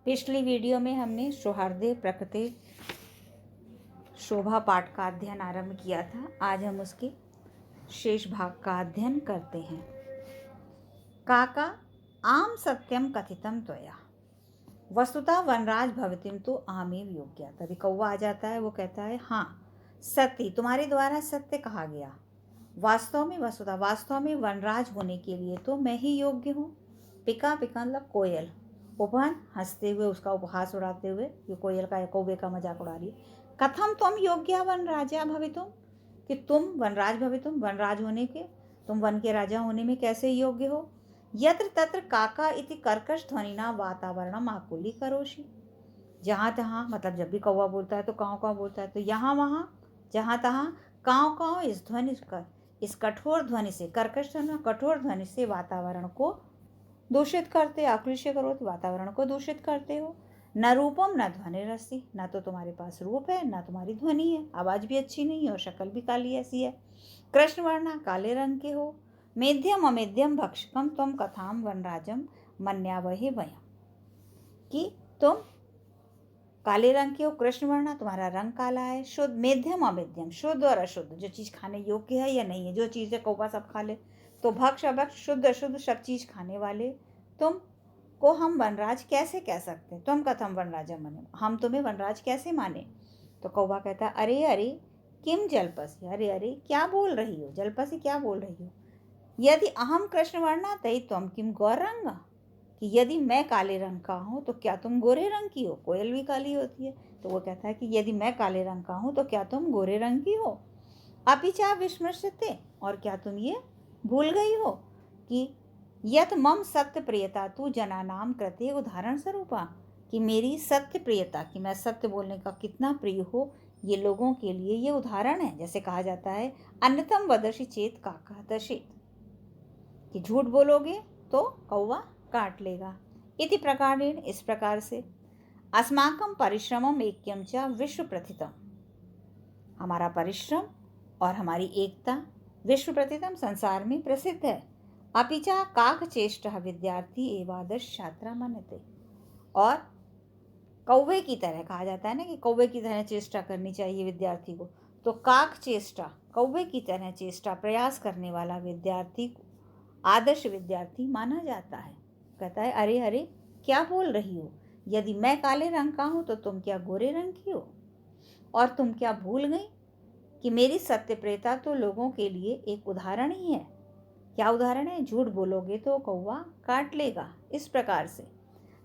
पिछली वीडियो में हमने सौहार्दे प्रकृति शोभा पाठ का अध्ययन आरंभ किया था। आज हम उसके शेष भाग का अध्ययन करते हैं। काका आम सत्यम कथितम त्वया वस्तुतः वनराज भवतिम तो आमेव योग्या। तभी कौवा आ जाता है, वो कहता है हाँ सत्य तुम्हारे द्वारा सत्य कहा गया। वास्तव में वनराज होने के लिए तो मैं ही योग्य हूँ। पिका पिका मतलब कोयल। उपवन हंसते हुए उसका उपहास उड़ाते हुए, ये कोयल का कौवे का मजाक उड़ा रही है। कथम तुम योग्या वनराजा भवितुम, कि तुम वनराज भवितुम वनराज होने के, तुम वन के राजा होने में कैसे योग्य हो। यत्र तत्र काका इति कर्कश ध्वनिना वातावरणम आकुली करोषि। जहाँ तहाँ मतलब जब भी कौवा बोलता है तो काँव काँव बोलता है, तो यहाँ वहाँ जहाँ तहाँ काँव काँव इस कठोर ध्वनि से, कर्कश कठोर ध्वनि से वातावरण को दूषित करते, आकृष्य करो तो वातावरण को दूषित करते हो। न रूपम न ध्वनि रसी, न तो तुम्हारे पास रूप है न तुम्हारी ध्वनि है, आवाज भी अच्छी नहीं है और शक्ल भी काली ऐसी है। कृष्ण वर्णा काले रंग के हो। मेध्यम अमेध्यम भक्षकम तुम कथाम वनराजम मन्यावहे वयम, कि तुम काले रंग के हो, कृष्ण वर्णा तुम्हारा रंग काला है। शुद्ध मेध्यम अमेध्यम, शुद्ध और अशुद्ध, जो चीज खाने योग्य है या नहीं है, जो चीज है कौवा सब खा ले, तो भक्ष अभक्ष शुद्ध अशुद्ध सब चीज खाने वाले तुम को हम वनराज कैसे कह सकते हैं। तुम कथम वनराजा मने, हम तुम्हें वनराज कैसे माने। तो कौवा कहता है अरे अरे किम जलपसी, अरे अरे क्या बोल रही हो, जलपसी क्या बोल रही हो। यदि अहम कृष्ण वर्णा तई तुम किम गौरंग, कि यदि मैं काले रंग का हूँ तो क्या तुम गोरे रंग की हो। कोयल भी काली होती है, तो वो कहता है कि यदि मैं काले रंग का हूँ तो क्या तुम गोरे रंग की हो। अपिचा विस्मृश्यते, और क्या तुम ये भूल गई हो कि यत मम सत्य प्रियता तू जनानाम कृते उदाहरण स्वरूपा, कि मेरी सत्य प्रियता, कि मैं सत्य बोलने का कितना प्रिय हो, ये लोगों के लिए ये उदाहरण है। जैसे कहा जाता है अन्यतम वदर्शी चेत काका दर्शित, कि झूठ बोलोगे तो कौवा काट लेगा। इति प्रकारेण, इस प्रकार से, अस्माकं परिश्रमम ऐक्यम च विश्व प्रथितम, हमारा परिश्रम और हमारी एकता विश्व प्रथितम संसार में प्रसिद्ध है। अपिचा काक चेष्ट विद्यार्थी एवादर्श छात्रा मनते, और कौवे की तरह कहा जाता है ना कि कौवे की तरह चेष्टा करनी चाहिए विद्यार्थी को, तो काक चेष्टा कौवे की तरह चेष्टा प्रयास करने वाला विद्यार्थी को आदर्श विद्यार्थी माना जाता है। कहता है अरे अरे क्या बोल रही हो, यदि मैं काले रंग का हूं तो तुम क्या गोरे रंग की हो। और तुम क्या भूल गई कि मेरी सत्यप्रियता तो लोगों के लिए एक उदाहरण ही है। क्या उदाहरण है, झूठ बोलोगे तो कौवा काट लेगा। इस प्रकार से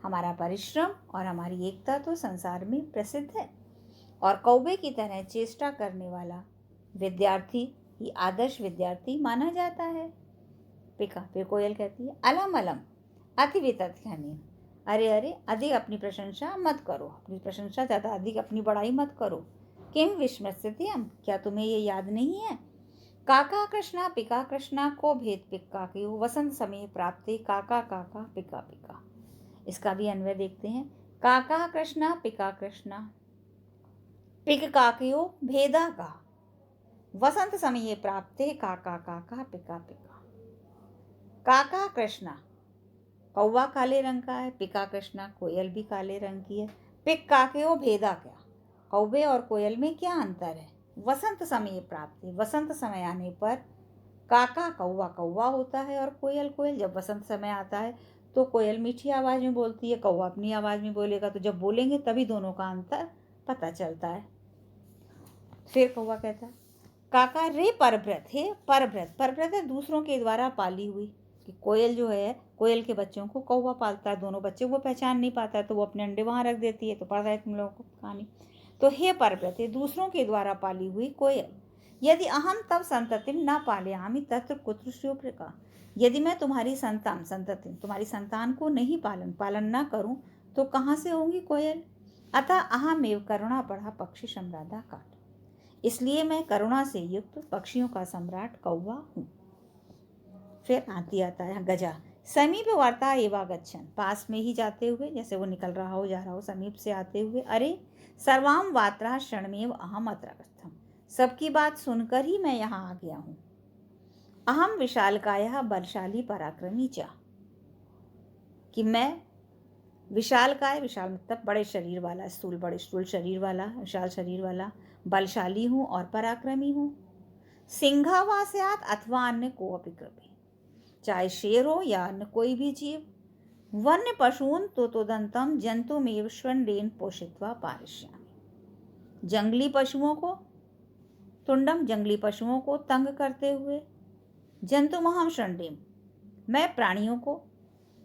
हमारा परिश्रम और हमारी एकता तो संसार में प्रसिद्ध है, और कौवे की तरह चेष्टा करने वाला विद्यार्थी ही आदर्श विद्यार्थी माना जाता है। पिका, फिर कोयल कहती है अलम अलम अति वितथ्यनि, अरे अरे अधिक अपनी प्रशंसा मत करो, अपनी प्रशंसा ज़्यादा अधिक अपनी बड़ाई मत करो। किम विस्मृत्यम, क्या तुम्हें ये याद नहीं है। काका कृष्णा पिका कृष्णा को भेद पिक्का की वसंत समय प्राप्ति काका काका पिका पिका। इसका भी अन्वय देखते हैं। काका कृष्णा पिका कृष्णा पिक काकियो भेदा का वसंत समय प्राप्ते काका काका पिका पिका। काका कृष्णा कौवा काले रंग का है, पिका कृष्णा कोयल भी काले रंग की है। पिक काकेओ भेदा, क्या कौवे और कोयल में क्या अंतर है। वसंत समय प्राप्ति, वसंत समय आने पर काका कौवा कौवा होता है और कोयल कोयल। जब वसंत समय आता है तो कोयल मीठी आवाज में बोलती है, कौवा अपनी आवाज में बोलेगा, तो जब बोलेंगे तभी दोनों का अंतर पता चलता है। फिर कौवा कहता है काका रे परभ्रत, हे परभ्रत, परभ्रत है दूसरों के द्वारा पाली हुई, कि कोयल जो है कोयल के बच्चों को कौवा पालता है, दोनों बच्चे वो पहचान नहीं पाता है तो वो अपने अंडे वहाँ रख देती है। तो पढ़ रहा है तुम लोगों को कहानी। तो हे परव्रत, हे दूसरों के द्वारा पाली हुई कोयल, यदि अहम तब संतति न पालयामि तत्र कुत्र शुभ्रका, यदि मैं तुम्हारी संतति तुम्हारी संतान को नहीं पालन न करूं तो कहाँ से होंगी कोयल। अतः अहमेव करुणा पढ़ा पक्षी सम्राटा काट, इसलिए मैं करुणा से युक्त पक्षियों का सम्राट कौवा हूँ। फिर आती आता है गजा, समीप वार्ता एवा गच्छन, पास में ही जाते हुए, जैसे वो निकल रहा हो जा रहा हो, समीप से आते हुए, अरे सर्वाम वात्रा क्षणमेव अहम अत्र गच्छम, सबकी बात सुनकर ही मैं यहाँ आ गया हूँ। अहम विशालकाय बलशाली पराक्रमी चा, कि मैं विशालकाय, विशाल मतलब बड़े शरीर वाला, स्थूल बड़े स्थूल शरीर वाला, विशाल शरीर वाला, बलशाली हूँ और पराक्रमी हूँ। सिंहावास्यात् अथवा अन्य कोऽपि कृपि, चाहे शेर हो या अन्य कोई भी जीव। वन्य पशून् तोतोदंतम जंतुमेव श्वंडेन पोषित्वा पालिष्यामि। जंगली पशुओं को, तुंडम जंगली पशुओं को तंग करते हुए, जंतुमहम शंडेम मैं प्राणियों को,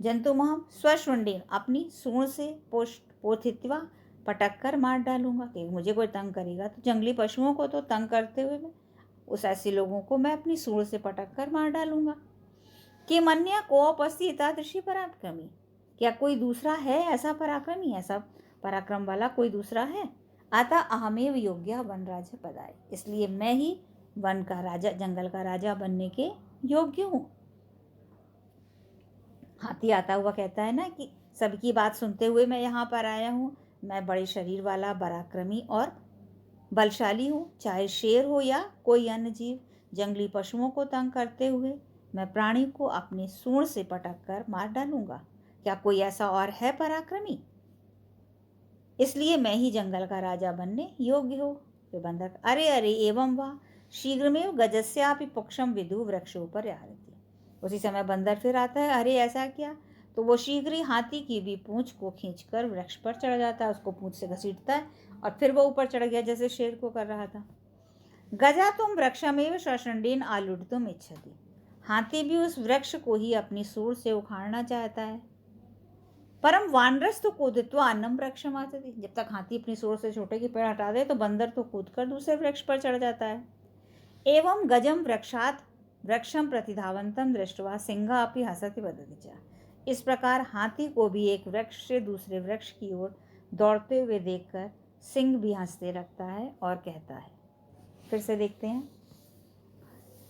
जंतुमहम स्वशुंडेन अपनी सूंड से पोथित्वा पटक कर मार डालूंगा। कि मुझे कोई तंग करेगा तो जंगली पशुओं को तो तंग करते हुए मैं उस ऐसे लोगों को मैं अपनी सूंड से पटक कर मार डालूंगा। कि मन्या कोपस्ति एतादृशी पराक्रमी, क्या कोई दूसरा है ऐसा पराक्रमी, ऐसा पराक्रम वाला कोई दूसरा है। अतः अहमेव योग्य वन राजा पदाय, इसलिए मैं ही वन का राजा, जंगल का राजा बनने के योग्य हूँ। हाथी आता हुआ कहता है ना कि सबकी बात सुनते हुए मैं यहाँ पर आया हूँ। मैं बड़े शरीर वाला, पराक्रमी और बलशाली हूँ। चाहे शेर हो या कोई अन्य जीव, जंगली पशुओं को तंग करते हुए मैं प्राणी को अपनी सूंड से पटक कर मार डालूंगा। क्या कोई ऐसा और है पराक्रमी, इसलिए मैं ही जंगल का राजा बनने योग्य हो। वे बंदर अरे अरे एवं वाह शीघ्रमेव गजस्यापि पुक्षम विदु वृक्षोपर यारति। उसी समय बंदर फिर आता है, अरे ऐसा क्या, तो वो शीघ्र ही हाथी की भी पूंछ को खींचकर वृक्ष पर चढ़ जाता है, उसको पूंछ से घसीटता है और फिर वो ऊपर चढ़ गया जैसे शेर को कर रहा था। गजा तुम वृक्षमेव सशंडीन आलुडतुम इच्छति, हाथी भी उस वृक्ष को ही अपनी सूंड से उखाड़ना चाहता है। परम वानरस तो कूदित्वा अन्नम वृक्षम आते थे, जब तक हाथी अपनी सूंड से छोटे की पेड़ हटा दे तो बंदर तो कूद कर दूसरे वृक्ष पर चढ़ जाता है। एवं गजम वृक्षात वृक्षम प्रतिधावंतम दृष्टवा सिंहा अपि हसति वदति च। इस प्रकार हाथी को भी एक वृक्ष से दूसरे वृक्ष की ओर दौड़ते हुए देखकर सिंह भी हंसते लगता है और कहता है। फिर से देखते हैं।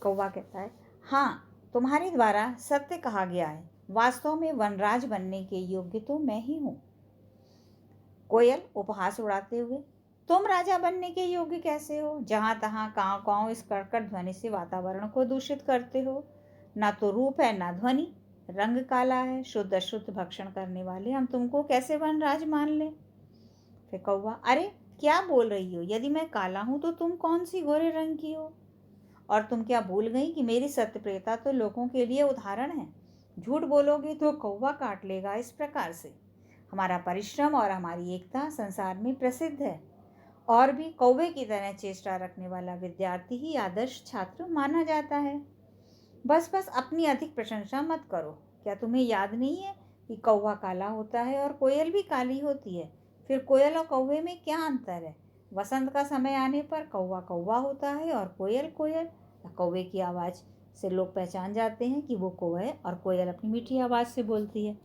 कौवा कहता है, हाँ तुम्हारे द्वारा सत्य कहा गया है, वास्तव में वनराज बनने के योग्य तो मैं ही हूँ। कोयल उपहास उड़ाते हुए, तुम राजा बनने के योग्य कैसे हो, जहाँ तहाँ कांव कांव इस कर्कट ध्वनि से वातावरण को दूषित करते हो। ना तो रूप है ना ध्वनि, रंग काला है, शुद्ध अशुद्ध भक्षण करने वाले हम तुमको कैसे वनराज मान ले। फिर कौवा, अरे क्या बोल रही हो, यदि मैं काला हूँ तो तुम कौन सी गोरे रंग की हो, और तुम क्या भूल गई कि मेरी सत्यप्रियता तो लोगों के लिए उदाहरण है। झूठ बोलोगे तो कौवा काट लेगा। इस प्रकार से हमारा परिश्रम और हमारी एकता संसार में प्रसिद्ध है, और भी कौवे की तरह चेष्टा रखने वाला विद्यार्थी ही आदर्श छात्र माना जाता है। बस बस अपनी अधिक प्रशंसा मत करो। क्या तुम्हें याद नहीं है कि कौवा काला होता है और कोयल भी काली होती है। फिर कोयल और कौवे में क्या अंतर है। वसंत का समय आने पर कौवा कौवा होता है और कोयल कोयल। कौवे की आवाज़ से लोग पहचान जाते हैं कि वो कौवा है, और कोयल अपनी मीठी आवाज़ से बोलती है।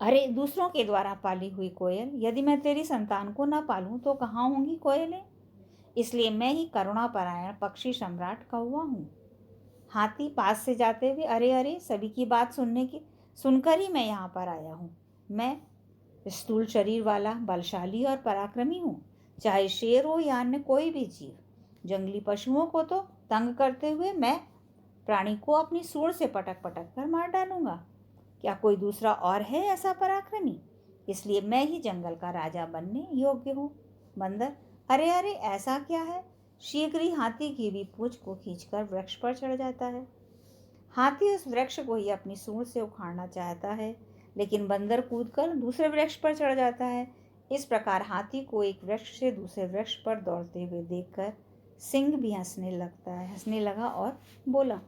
अरे दूसरों के द्वारा पाली हुई कोयल, यदि मैं तेरी संतान को न पालूं तो कहाँ होंगी कोयलें। इसलिए मैं ही करुणापरायण पक्षी सम्राट कौवा हूँ। हाथी पास से जाते हुए, अरे अरे सभी की बात सुनकर ही मैं यहाँ पर आया हूँ। मैं स्थूल शरीर वाला, बलशाली और पराक्रमी हूँ। चाहे शेर हो या अन्य कोई भी जीव, जंगली पशुओं को तो तंग करते हुए मैं प्राणी को अपनी सूंड से पटक पटक कर मार डालूंगा। क्या कोई दूसरा और है ऐसा पराक्रमी, इसलिए मैं ही जंगल का राजा बनने योग्य हूँ। बंदर, अरे अरे ऐसा क्या है। शीघ्र ही हाथी की भी पूंछ को खींचकर वृक्ष पर चढ़ जाता है। हाथी उस वृक्ष को ही अपनी सूंड से उखाड़ना चाहता है, लेकिन बंदर कूदकर दूसरे वृक्ष पर चढ़ जाता है। इस प्रकार हाथी को एक वृक्ष से दूसरे वृक्ष पर दौड़ते हुए देखकर सिंह भी हंसने लगा और बोला,